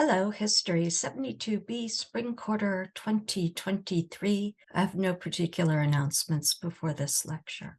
Hello, History72B Spring Quarter 2023. I have no particular announcements before this lecture.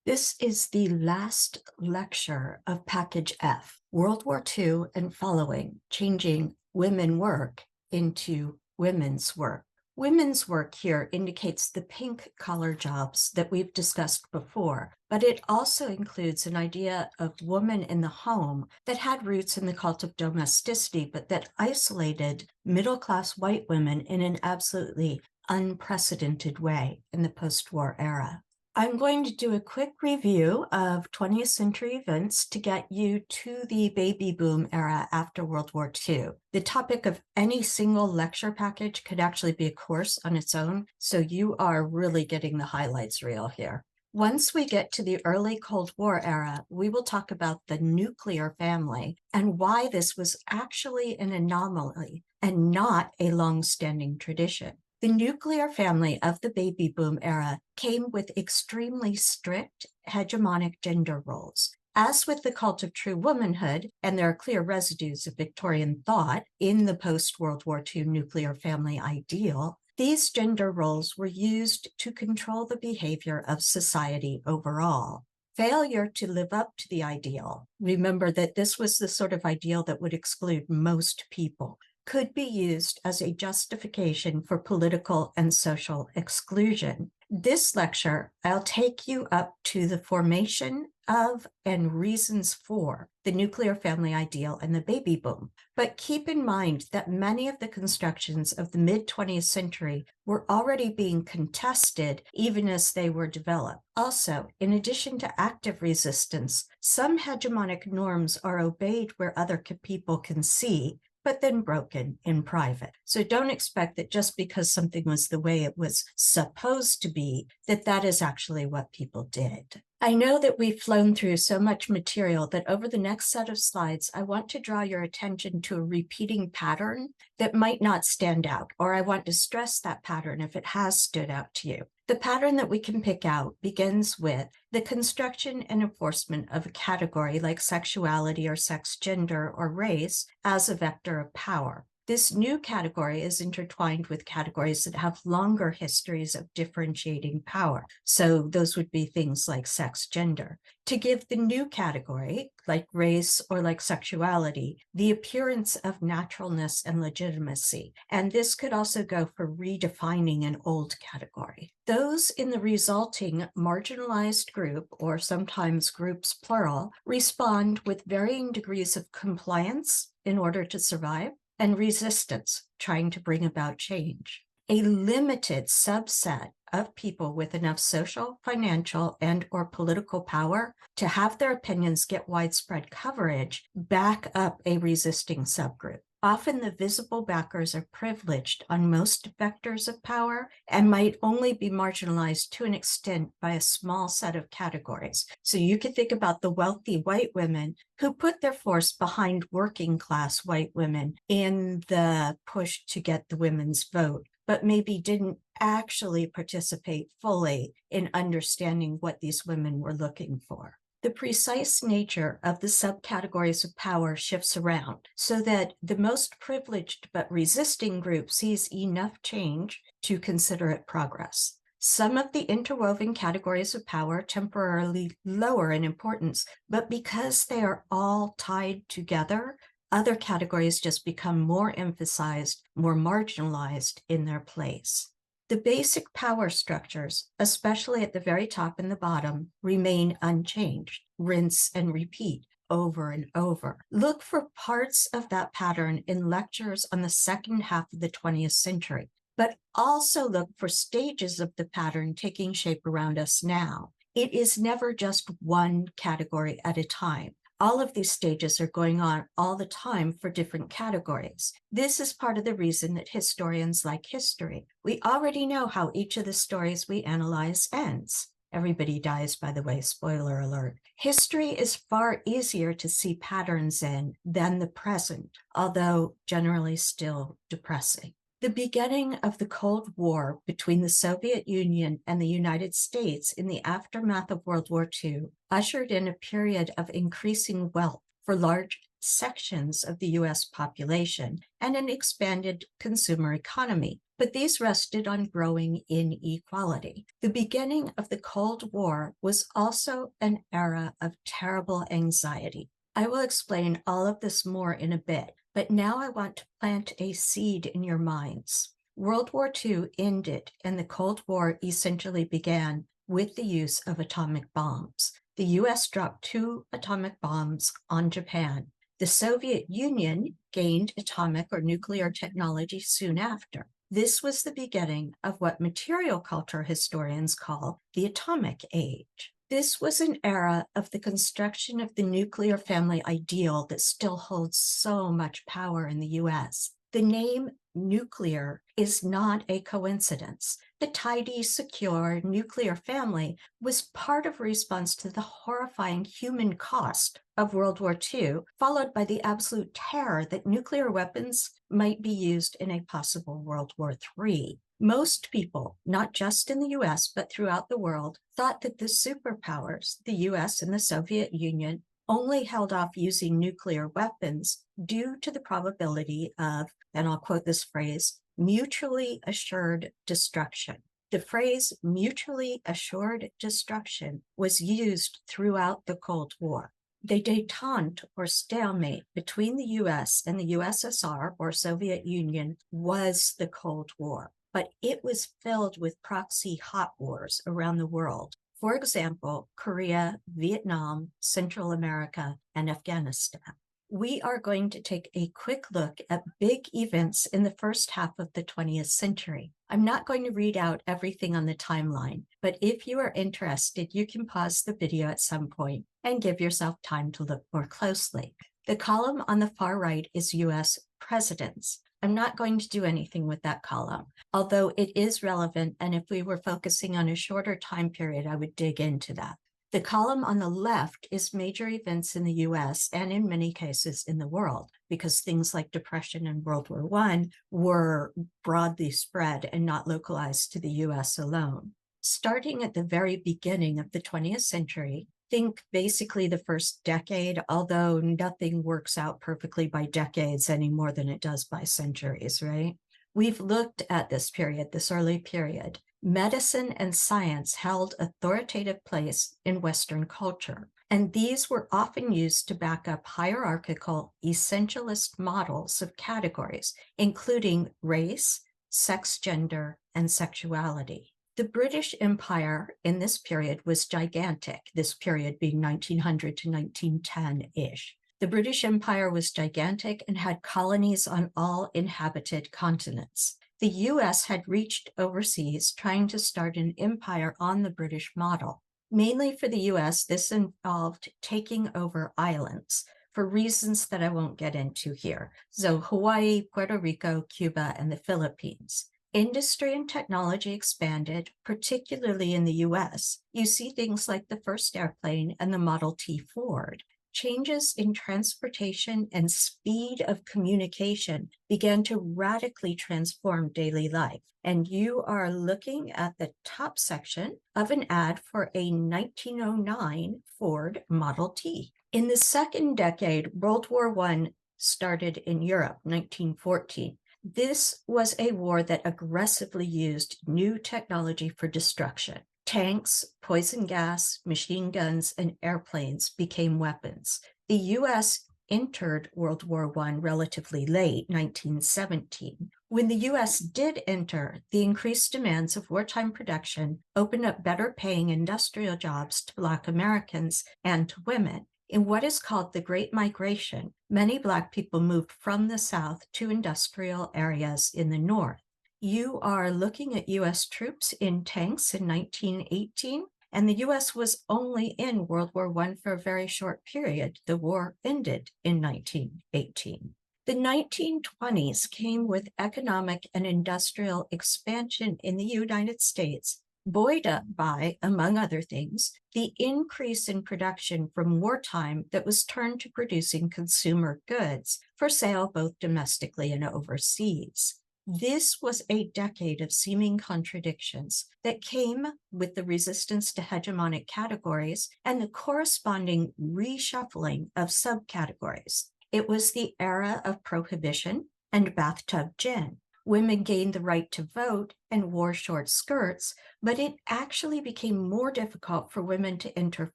This is the last lecture of Package F, World War II and following, changing women work into women's work. Women's work here indicates the pink collar jobs that we've discussed before, but it also includes an idea of woman in the home that had roots in the cult of domesticity, but that isolated middle-class white women in an absolutely unprecedented way in the post-war era. I'm going to do a quick review of 20th century events to get you to the baby boom era after World War II. The topic of any single lecture package could actually be a course on its own, so you are really getting the highlights reel here. Once we get to the early Cold War era, we will talk about the nuclear family and why this was actually an anomaly and not a long-standing tradition. The nuclear family of the baby boom era came with extremely strict hegemonic gender roles. As with the cult of true womanhood, and there are clear residues of Victorian thought in the post-World War II nuclear family ideal, these gender roles were used to control the behavior of society overall. Failure to live up to the ideal, remember that this was the sort of ideal that would exclude most people, could be used as a justification for political and social exclusion. This lecture, I'll take you up to the formation of and reasons for the nuclear family ideal and the baby boom. But keep in mind that many of the constructions of the mid-20th century were already being contested even as they were developed. Also, in addition to active resistance, some hegemonic norms are obeyed where other people can see, but then broken in private. So don't expect that just because something was the way it was supposed to be, that that is actually what people did. I know that we've flown through so much material that over the next set of slides, I want to draw your attention to a repeating pattern that might not stand out, or I want to stress that pattern if it has stood out to you. The pattern that we can pick out begins with the construction and enforcement of a category like sexuality or sex, gender, or race as a vector of power. This new category is intertwined with categories that have longer histories of differentiating power. So those would be things like sex, gender. To give the new category, like race or like sexuality, the appearance of naturalness and legitimacy. And this could also go for redefining an old category. Those in the resulting marginalized group, or sometimes groups plural, respond with varying degrees of compliance in order to survive, and resistance, trying to bring about change. A limited subset of people with enough social, financial, and/or political power to have their opinions get widespread coverage back up a resisting subgroup. Often the visible backers are privileged on most vectors of power and might only be marginalized to an extent by a small set of categories. So you could think about the wealthy white women who put their force behind working class white women in the push to get the women's vote, but maybe didn't actually participate fully in understanding what these women were looking for. The precise nature of the subcategories of power shifts around so that the most privileged but resisting group sees enough change to consider it progress. Some of the interwoven categories of power temporarily lower in importance, but because they are all tied together, other categories just become more emphasized, more marginalized in their place. The basic power structures, especially at the very top and the bottom, remain unchanged. Rinse and repeat over and over. Look for parts of that pattern in lectures on the second half of the 20th century, but also look for stages of the pattern taking shape around us now. It is never just one category at a time. All of these stages are going on all the time for different categories. This is part of the reason that historians like history. We already know how each of the stories we analyze ends. Everybody dies, by the way, spoiler alert. History is far easier to see patterns in than the present, although generally still depressing. The beginning of the Cold War between the Soviet Union and the United States in the aftermath of World War II ushered in a period of increasing wealth for large sections of the U.S. population and an expanded consumer economy, but these rested on growing inequality. The beginning of the Cold War was also an era of terrible anxiety. I will explain all of this more in a bit, but now I want to plant a seed in your minds. World War II ended and the Cold War essentially began with the use of atomic bombs. The U.S. dropped 2 atomic bombs on Japan. The Soviet Union gained atomic or nuclear technology soon after. This was the beginning of what material culture historians call the Atomic Age. This was an era of the construction of the nuclear family ideal that still holds so much power in the U.S. The name nuclear is not a coincidence. The tidy, secure nuclear family was part of a response to the horrifying human cost of World War II, followed by the absolute terror that nuclear weapons might be used in a possible World War III. Most people, not just in the US, but throughout the world, thought that the superpowers, the US and the Soviet Union, only held off using nuclear weapons due to the probability of, and I'll quote this phrase, mutually assured destruction. The phrase mutually assured destruction was used throughout the Cold War. The détente or stalemate between the US and the USSR or Soviet Union was the Cold War, but it was filled with proxy hot wars around the world. For example, Korea, Vietnam, Central America, and Afghanistan. We are going to take a quick look at big events in the first half of the 20th century. I'm not going to read out everything on the timeline, but if you are interested, you can pause the video at some point and give yourself time to look more closely. The column on the far right is US presidents. I'm not going to do anything with that column, although it is relevant, and if we were focusing on a shorter time period, I would dig into that. The column on the left is major events in the US and in many cases in the world, because things like Depression and World War I were broadly spread and not localized to the US alone. Starting at the very beginning of the 20th century, think basically the first decade, although nothing works out perfectly by decades any more than it does by centuries, right? We've looked at this period, this early period. Medicine and science held authoritative place in Western culture, and these were often used to back up hierarchical, essentialist models of categories, including race, sex, gender, and sexuality. The British Empire in this period was gigantic, this period being 1900 to 1910-ish. The British Empire was gigantic and had colonies on all inhabited continents. The US had reached overseas trying to start an empire on the British model. Mainly for the US, this involved taking over islands for reasons that I won't get into here. So Hawaii, Puerto Rico, Cuba, and the Philippines. Industry and technology expanded, particularly in the US. You see things like the first airplane and the Model T Ford. Changes in transportation and speed of communication began to radically transform daily life. And you are looking at the top section of an ad for a 1909 Ford Model T. In the second decade, World War I started in Europe, 1914. This was a war that aggressively used new technology for destruction. Tanks, poison gas, machine guns, and airplanes became weapons. The U.S. entered World War I relatively late, 1917. When the U.S. did enter, the increased demands of wartime production opened up better paying industrial jobs to Black Americans and to women. In what is called the Great Migration, many Black people moved from the South to industrial areas in the North. You are looking at U.S. troops in tanks in 1918, and the U.S. was only in World War I for a very short period. The war ended in 1918. The 1920s came with economic and industrial expansion in the United States, buoyed up by, among other things, the increase in production from wartime that was turned to producing consumer goods for sale both domestically and overseas. This was a decade of seeming contradictions that came with the resistance to hegemonic categories and the corresponding reshuffling of subcategories. It was the era of prohibition and bathtub gin. Women gained the right to vote and wore short skirts, but it actually became more difficult for women to enter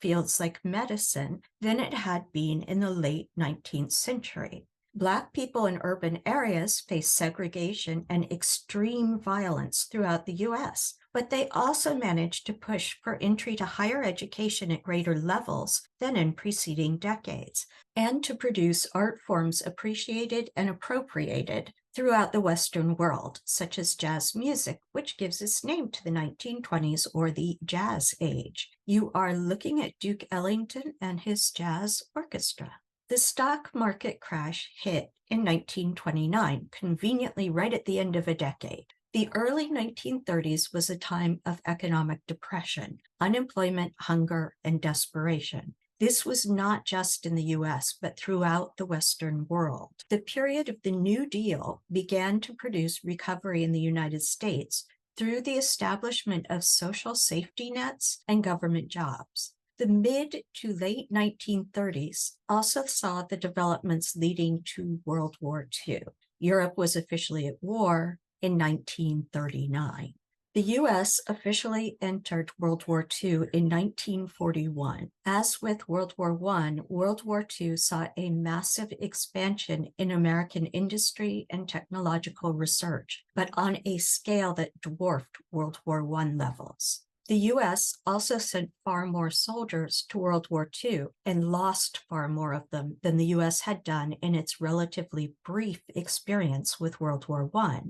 fields like medicine than it had been in the late 19th century. Black people in urban areas faced segregation and extreme violence throughout the U.S., but they also managed to push for entry to higher education at greater levels than in preceding decades, and to produce art forms appreciated and appropriated throughout the Western world, such as jazz music, which gives its name to the 1920s or the Jazz Age. You are looking at Duke Ellington and his jazz orchestra. The stock market crash hit in 1929, conveniently right at the end of a decade. The early 1930s was a time of economic depression, unemployment, hunger, and desperation. This was not just in the US, but throughout the Western world. The period of the New Deal began to produce recovery in the United States through the establishment of social safety nets and government jobs. The mid to late 1930s also saw the developments leading to World War II. Europe was officially at war in 1939. The U.S. officially entered World War II in 1941. As with World War I, World War II saw a massive expansion in American industry and technological research, but on a scale that dwarfed World War I levels. The U.S. also sent far more soldiers to World War II and lost far more of them than the U.S. had done in its relatively brief experience with World War I.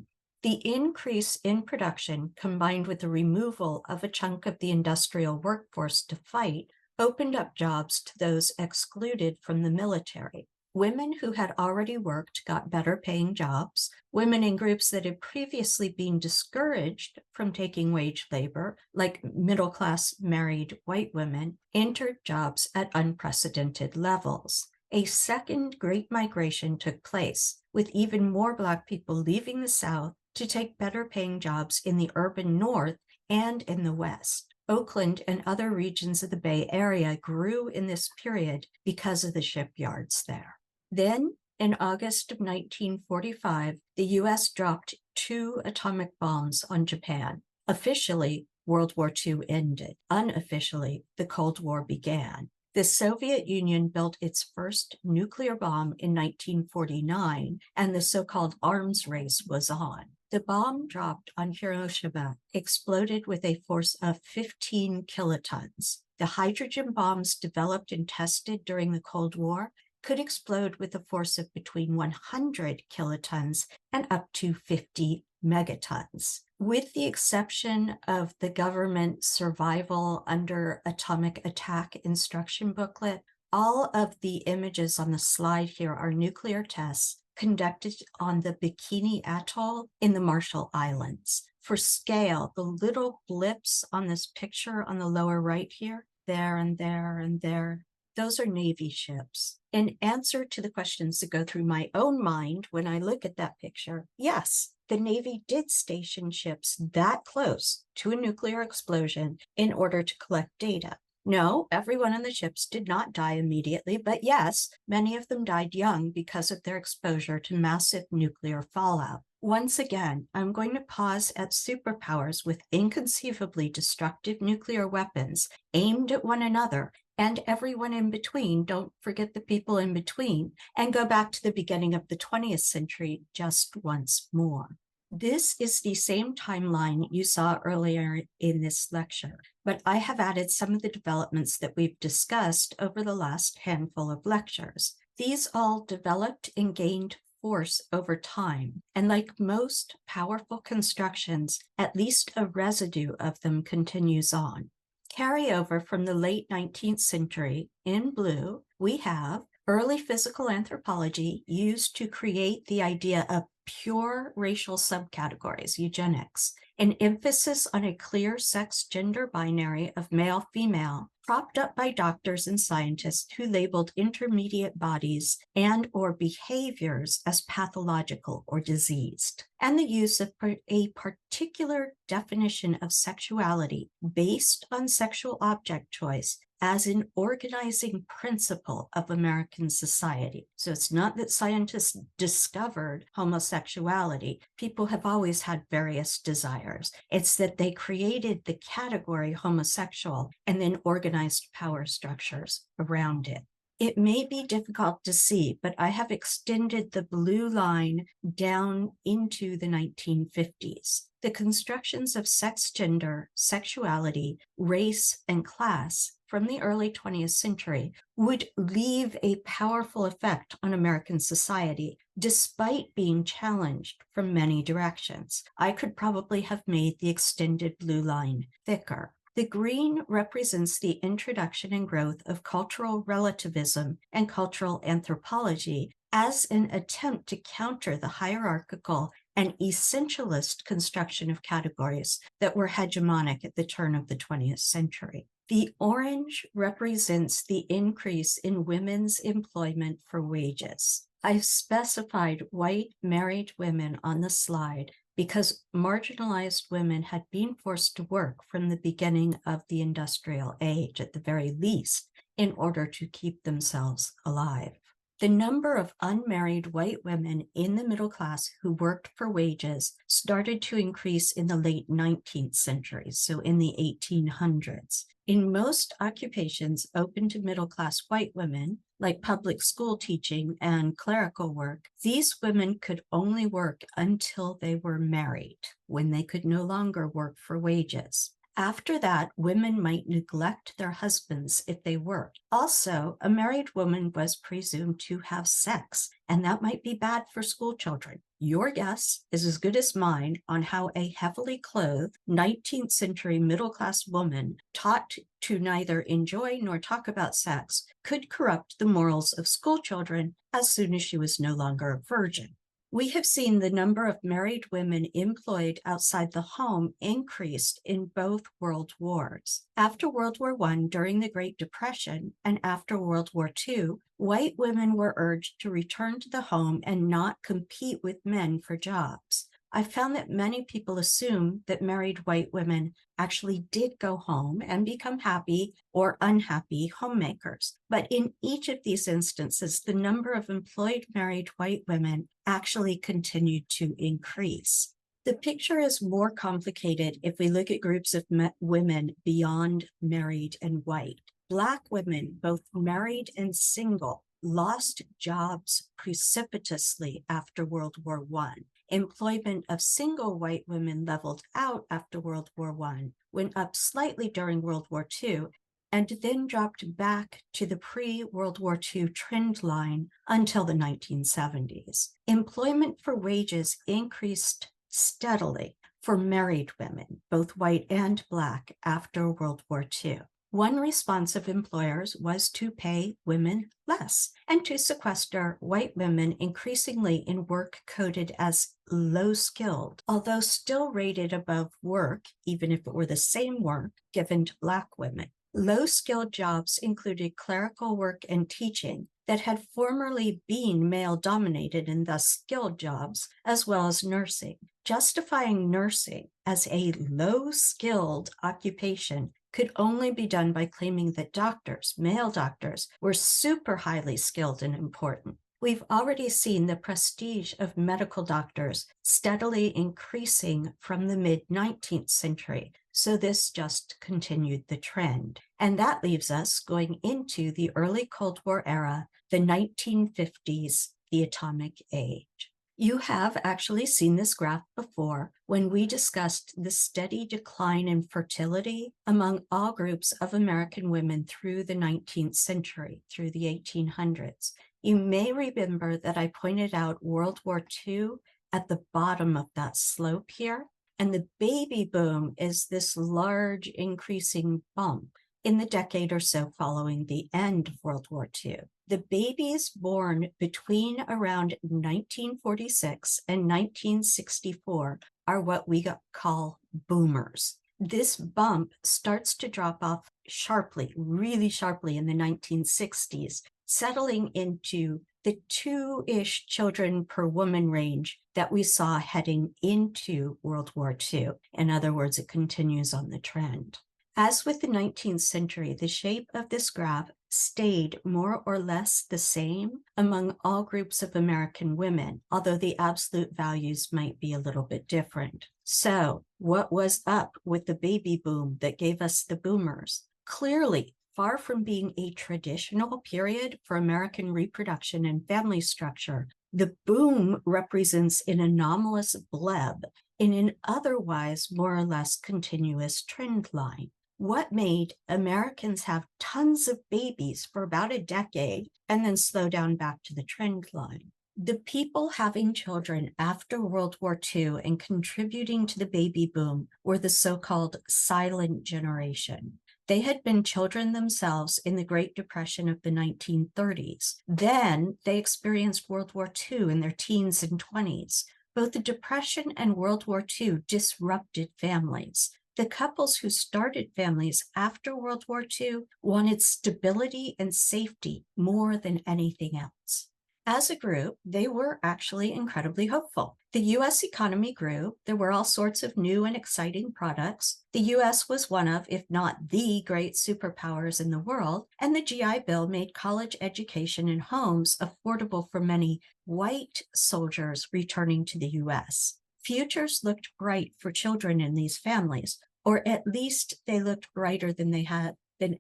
The increase in production, combined with the removal of a chunk of the industrial workforce to fight, opened up jobs to those excluded from the military. Women who had already worked got better paying jobs. Women in groups that had previously been discouraged from taking wage labor, like middle-class married white women, entered jobs at unprecedented levels. A second Great Migration took place, with even more Black people leaving the South to take better paying jobs in the urban North and in the West. Oakland and other regions of the Bay Area grew in this period because of the shipyards there. Then, in August of 1945, the U.S. dropped 2 atomic bombs on Japan. Officially, World War II ended. Unofficially, the Cold War began. The Soviet Union built its first nuclear bomb in 1949, and the so-called arms race was on. The bomb dropped on Hiroshima exploded with a force of 15 kilotons. The hydrogen bombs developed and tested during the Cold War could explode with a force of between 100 kilotons and up to 50 megatons. With the exception of the government survival under atomic attack instruction booklet, all of the images on the slide here are nuclear tests conducted on the Bikini Atoll in the Marshall Islands. For scale, the little blips on this picture on the lower right here, there and there and there, those are Navy ships. In answer to the questions that go through my own mind when I look at that picture, yes, the Navy did station ships that close to a nuclear explosion in order to collect data. No, everyone on the ships did not die immediately, but yes, many of them died young because of their exposure to massive nuclear fallout. Once again, I'm going to pause at superpowers with inconceivably destructive nuclear weapons aimed at one another and everyone in between, don't forget the people in between, and go back to the beginning of the 20th century just once more. This is the same timeline you saw earlier in this lecture, but I have added some of the developments that we've discussed over the last handful of lectures. These all developed and gained force over time, and like most powerful constructions, at least a residue of them continues on. Carryover from the late 19th century, in blue, we have early physical anthropology used to create the idea of pure racial subcategories, eugenics, an emphasis on a clear sex-gender binary of male-female, propped up by doctors and scientists who labeled intermediate bodies and or behaviors as pathological or diseased, and the use of a particular definition of sexuality based on sexual object choice as an organizing principle of American society. So it's not that scientists discovered homosexuality. People have always had various desires. It's that they created the category homosexual and then organized power structures around it. It may be difficult to see, but I have extended the blue line down into the 1950s. The constructions of sex, gender, sexuality, race, and class from the early 20th century would leave a powerful effect on American society, despite being challenged from many directions. I could probably have made the extended blue line thicker. The green represents the introduction and growth of cultural relativism and cultural anthropology as an attempt to counter the hierarchical and essentialist construction of categories that were hegemonic at the turn of the 20th century. The orange represents the increase in women's employment for wages. I've specified white married women on the slide because marginalized women had been forced to work from the beginning of the industrial age, at the very least, in order to keep themselves alive. The number of unmarried white women in the middle class who worked for wages started to increase in the late 19th century, so in the 1800s. In most occupations open to middle-class white women, like public school teaching and clerical work, these women could only work until they were married, when they could no longer work for wages. After that, women might neglect their husbands if they worked. Also, a married woman was presumed to have sex, and that might be bad for school children. Your guess is as good as mine on how a heavily clothed 19th century middle-class woman taught to neither enjoy nor talk about sex could corrupt the morals of school children as soon as she was no longer a virgin. We have seen the number of married women employed outside the home increased in both world wars. After World War I, during the Great Depression, and after World War II, white women were urged to return to the home and not compete with men for jobs. I found that many people assume that married white women actually did go home and become happy or unhappy homemakers. But in each of these instances, the number of employed married white women actually continued to increase. The picture is more complicated if we look at groups of women beyond married and white. Black women, both married and single, lost jobs precipitously after World War I. Employment of single white women leveled out after World War I, went up slightly during World War II, and then dropped back to the pre-World War II trend line until the 1970s. Employment for wages increased steadily for married women, both white and Black, after World War II. One response of employers was to pay women less and to sequester white women increasingly in work coded as low-skilled, although still rated above work, even if it were the same work, given to Black women. Low-skilled jobs included clerical work and teaching that had formerly been male-dominated and thus skilled jobs, as well as nursing. Justifying nursing as a low-skilled occupation could only be done by claiming that doctors, male doctors, were super highly skilled and important. We've already seen the prestige of medical doctors steadily increasing from the mid-19th century, so this just continued the trend. And that leaves us going into the early Cold War era, the 1950s, the atomic age. You have actually seen this graph before when we discussed the steady decline in fertility among all groups of American women through the 19th century, through the 1800s. You may remember that I pointed out World War II at the bottom of that slope here, and the baby boom is this large increasing bump in the decade or so following the end of World War II. The babies born between around 1946 and 1964 are what we call boomers. This bump starts to drop off sharply, really sharply in the 1960s, settling into the 2-ish children per woman range that we saw heading into World War II. In other words, it continues on the trend. As with the 19th century, the shape of this graph stayed more or less the same among all groups of American women, although the absolute values might be a little bit different. So, what was up with the baby boom that gave us the boomers? Clearly, far from being a traditional period for American reproduction and family structure, the boom represents an anomalous bleb in an otherwise more or less continuous trend line. What made Americans have tons of babies for about a decade and then slow down back to the trend line? The people having children after World War II and contributing to the baby boom were the so-called silent generation. They had been children themselves in the Great Depression of the 1930s. Then they experienced World War II in their teens and 20s. Both the Depression and World War II disrupted families. The couples who started families after World War II wanted stability and safety more than anything else. As a group, they were actually incredibly hopeful. The US economy grew. There were all sorts of new and exciting products. The US was one of, if not the great superpowers in the world, and the GI Bill made college education in homes affordable for many white soldiers returning to the US. Futures looked bright for children in these families, or at least they looked brighter than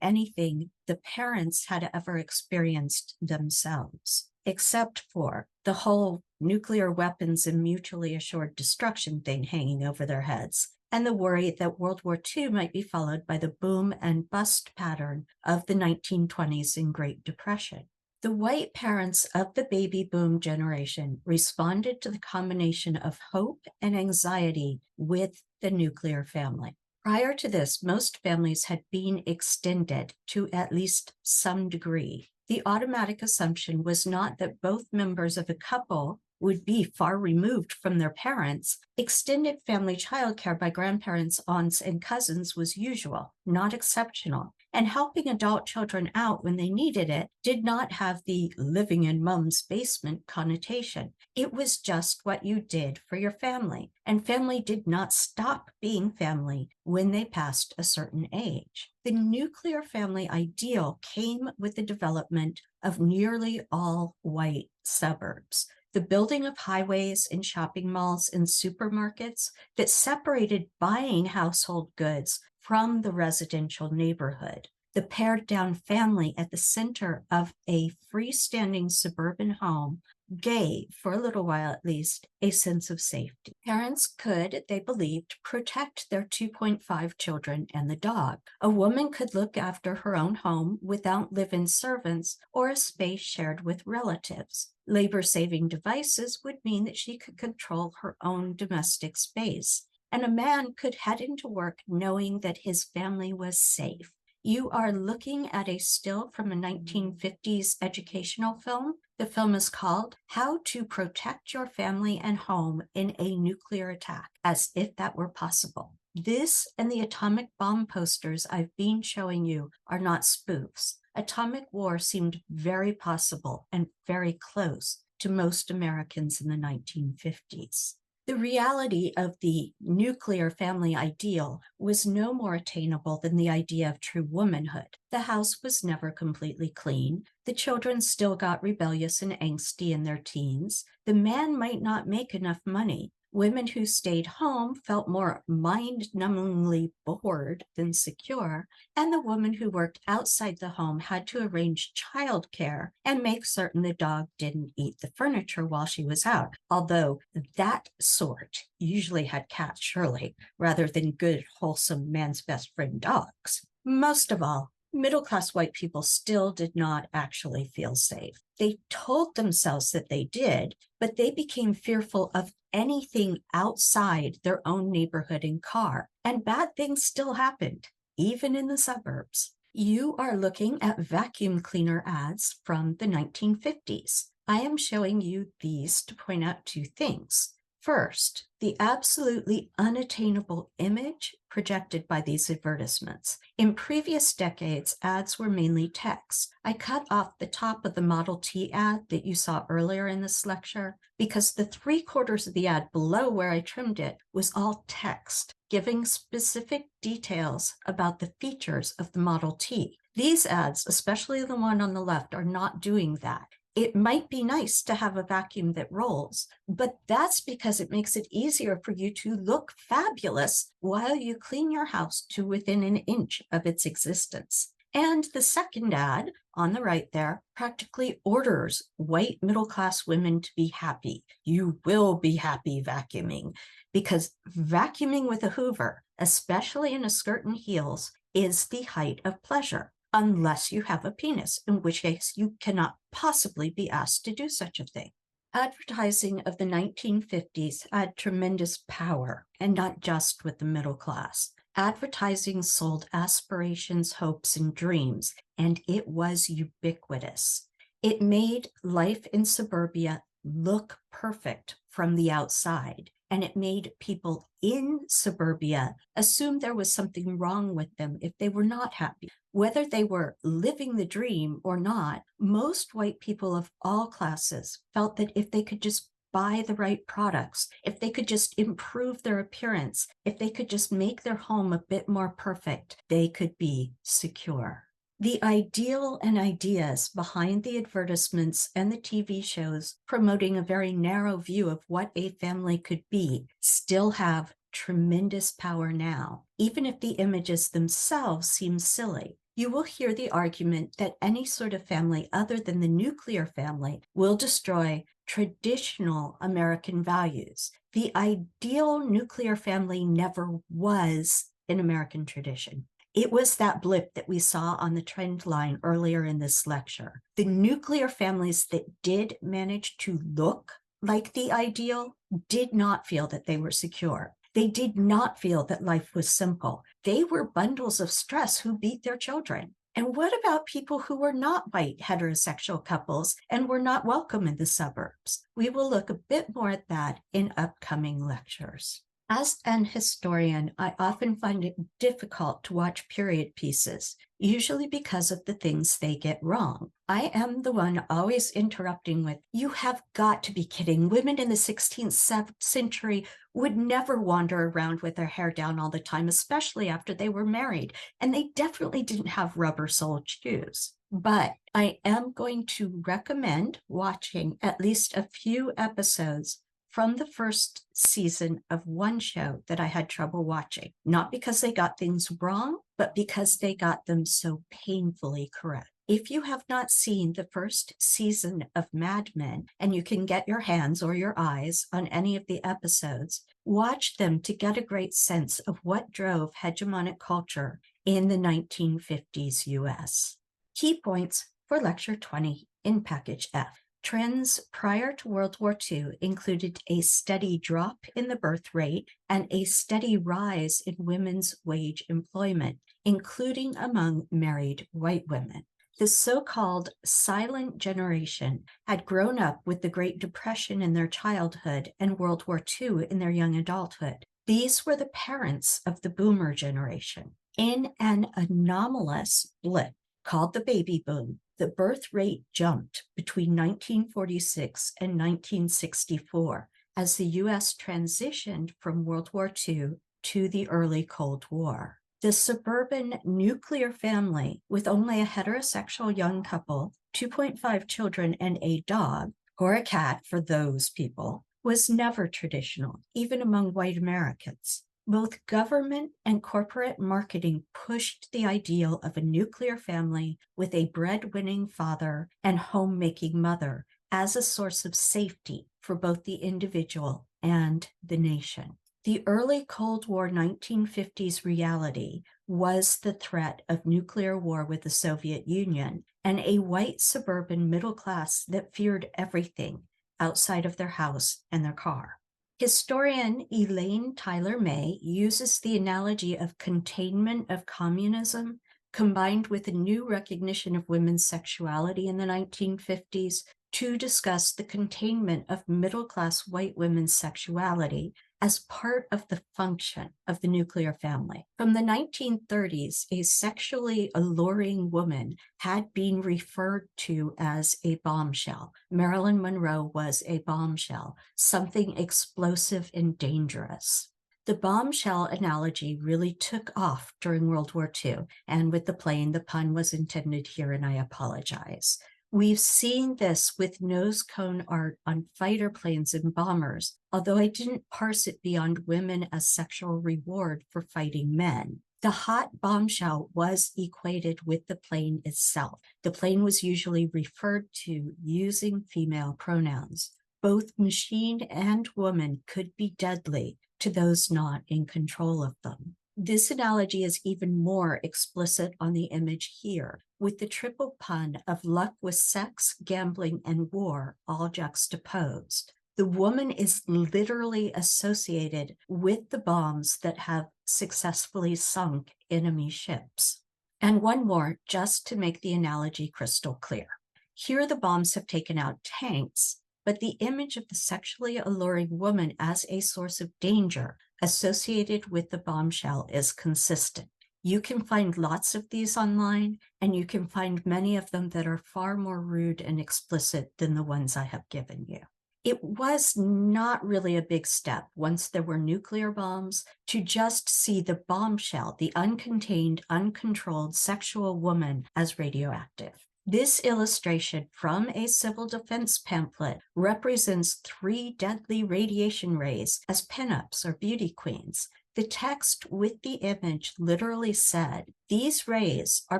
anything the parents had ever experienced themselves, except for the whole nuclear weapons and mutually assured destruction thing hanging over their heads, and the worry that World War II might be followed by the boom and bust pattern of the 1920s and Great Depression. The white parents of the baby boom generation responded to the combination of hope and anxiety with the nuclear family. Prior to this, most families had been extended to at least some degree. The automatic assumption was not that both members of a couple would be far removed from their parents. Extended family childcare by grandparents, aunts, and cousins was usual, not exceptional. And helping adult children out when they needed it did not have the living in mom's basement connotation. It was just what you did for your family. And family did not stop being family when they passed a certain age. The nuclear family ideal came with the development of nearly all white suburbs. The building of highways and shopping malls and supermarkets that separated buying household goods from the residential neighborhood. The pared down family at the center of a freestanding suburban home gave, for a little while at least, a sense of safety. Parents could, they believed, protect their 2.5 children and the dog. A woman could look after her own home without live-in servants or a space shared with relatives. Labor-saving devices would mean that she could control her own domestic space, and a man could head into work knowing that his family was safe. You are looking at a still from a 1950s educational film. The film is called How to Protect Your Family and Home in a Nuclear Attack, as if that were possible. This and the atomic bomb posters I've been showing you are not spoofs. Atomic war seemed very possible and very close to most Americans in the 1950s. The reality of the nuclear family ideal was no more attainable than the idea of true womanhood. The house was never completely clean. The children still got rebellious and angsty in their teens. The man might not make enough money. Women who stayed home felt more mind-numbingly bored than secure, and the woman who worked outside the home had to arrange childcare and make certain the dog didn't eat the furniture while she was out, although that sort usually had cats, surely, rather than good, wholesome man's best friend dogs. Most of all, middle-class white people still did not actually feel safe. They told themselves that they did, but they became fearful of anything outside their own neighborhood and car. And bad things still happened, even in the suburbs. You are looking at vacuum cleaner ads from the 1950s. I am showing you these to point out two things. First, the absolutely unattainable image projected by these advertisements. In previous decades, ads were mainly text. I cut off the top of the Model T ad that you saw earlier in this lecture because the 3/4 of the ad below where I trimmed it was all text. giving specific details about the features of the Model T. These ads, especially the one on the left, are not doing that. It might be nice to have a vacuum that rolls, but that's because it makes it easier for you to look fabulous while you clean your house to within an inch of its existence. And the second ad on the right there practically orders white middle-class women to be happy. You will be happy vacuuming, because vacuuming with a Hoover, especially in a skirt and heels, is the height of pleasure, unless you have a penis, in which case you cannot possibly be asked to do such a thing. Advertising of the 1950s had tremendous power, and not just with the middle class. Advertising sold aspirations, hopes, and dreams, and it was ubiquitous. It made life in suburbia look perfect from the outside, and it made people in suburbia assume there was something wrong with them if they were not happy. Whether they were living the dream or not, most white people of all classes felt that if they could just buy the right products, if they could just improve their appearance, if they could just make their home a bit more perfect, they could be secure. The ideal and ideas behind the advertisements and the TV shows promoting a very narrow view of what a family could be still have tremendous power now, even if the images themselves seem silly. You will hear the argument that any sort of family other than the nuclear family will destroy traditional American values. The ideal nuclear family never was an American tradition. It was that blip that we saw on the trend line earlier in this lecture. The nuclear families that did manage to look like the ideal did not feel that they were secure. They did not feel that life was simple. They were bundles of stress who beat their children. And what about people who were not white heterosexual couples and were not welcome in the suburbs? We will look a bit more at that in upcoming lectures. As an historian, I often find it difficult to watch period pieces, usually because of the things they get wrong. I am the one always interrupting with, "You have got to be kidding. Women in the 16th century would never wander around with their hair down all the time, especially after they were married. And they definitely didn't have rubber-soled shoes." But I am going to recommend watching at least a few episodes from the first season of one show that I had trouble watching, not because they got things wrong, but because they got them so painfully correct. If you have not seen the first season of Mad Men, and you can get your hands or your eyes on any of the episodes, watch them to get a great sense of what drove hegemonic culture in the 1950s US. Key points for Lecture 20 in Package F. Trends prior to World War II included a steady drop in the birth rate and a steady rise in women's wage employment, including among married white women. The so-called silent generation had grown up with the Great Depression in their childhood and World War II in their young adulthood. These were the parents of the boomer generation. In an anomalous blip called the baby boom, the birth rate jumped between 1946 and 1964 as the U.S. transitioned from World War II to the early Cold War. The suburban nuclear family with only a heterosexual young couple, 2.5 children, and a dog, or a cat for those people, was never traditional, even among white Americans. Both government and corporate marketing pushed the ideal of a nuclear family with a breadwinning father and homemaking mother as a source of safety for both the individual and the nation. The early Cold War 1950s reality was the threat of nuclear war with the Soviet Union and a white suburban middle class that feared everything outside of their house and their car. Historian Elaine Tyler May uses the analogy of containment of communism combined with a new recognition of women's sexuality in the 1950s to discuss the containment of middle-class white women's sexuality as part of the function of the nuclear family. From the 1930s, a sexually alluring woman had been referred to as a bombshell. Marilyn Monroe was a bombshell, something explosive and dangerous. The bombshell analogy really took off during World War II, and with the plane, the pun was intended here, and I apologize. We've seen this with nose cone art on fighter planes and bombers, although I didn't parse it beyond women as sexual reward for fighting men. The hot bombshell was equated with the plane itself. The plane was usually referred to using female pronouns. Both machine and woman could be deadly to those not in control of them. This analogy is even more explicit on the image here, with the triple pun of luck with sex, gambling, and war all juxtaposed. The woman is literally associated with the bombs that have successfully sunk enemy ships. And one more, just to make the analogy crystal clear. Here the bombs have taken out tanks, but the image of the sexually alluring woman as a source of danger associated with the bombshell is consistent. You can find lots of these online, and you can find many of them that are far more rude and explicit than the ones I have given you. It was not really a big step once there were nuclear bombs to just see the bombshell, the uncontained, uncontrolled sexual woman, as radioactive. This illustration from a civil defense pamphlet represents 3 deadly radiation rays as pinups or beauty queens. The text with the image literally said, these rays are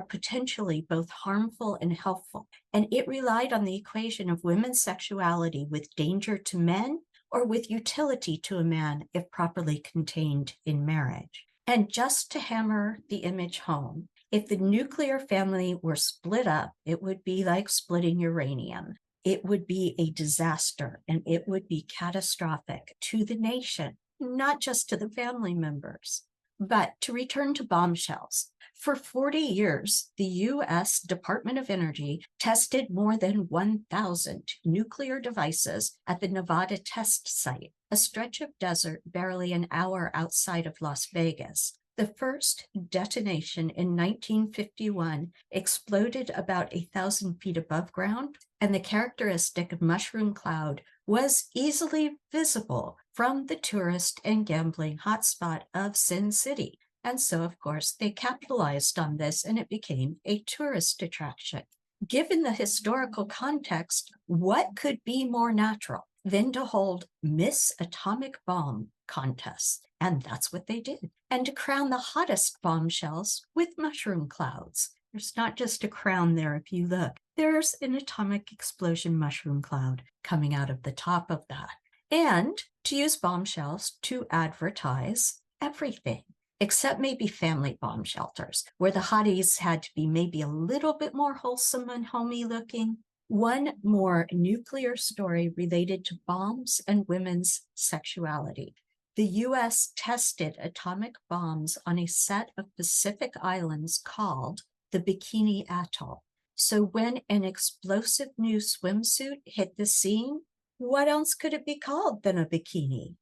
potentially both harmful and helpful, and it relied on the equation of women's sexuality with danger to men or with utility to a man if properly contained in marriage. And just to hammer the image home, if the nuclear family were split up, it would be like splitting uranium. It would be a disaster, and it would be catastrophic to the nation, not just to the family members. But to return to bombshells, for 40 years, the U.S. Department of Energy tested more than 1,000 nuclear devices at the Nevada test site, a stretch of desert barely an hour outside of Las Vegas. The first detonation in 1951 exploded about 1,000 feet above ground, and the characteristic mushroom cloud was easily visible from the tourist and gambling hotspot of Sin City. And so, of course, they capitalized on this, and it became a tourist attraction. Given the historical context, what could be more natural than to hold Miss Atomic Bomb contests? And that's what they did. And to crown the hottest bombshells with mushroom clouds. There's not just a crown there if you look. There's an atomic explosion mushroom cloud coming out of the top of that. And to use bombshells to advertise everything, except maybe family bomb shelters, where the hotties had to be maybe a little bit more wholesome and homey looking. One more nuclear story related to bombs and women's sexuality. The U.S. tested atomic bombs on a set of Pacific islands called the Bikini Atoll. So when an explosive new swimsuit hit the scene, what else could it be called than a bikini?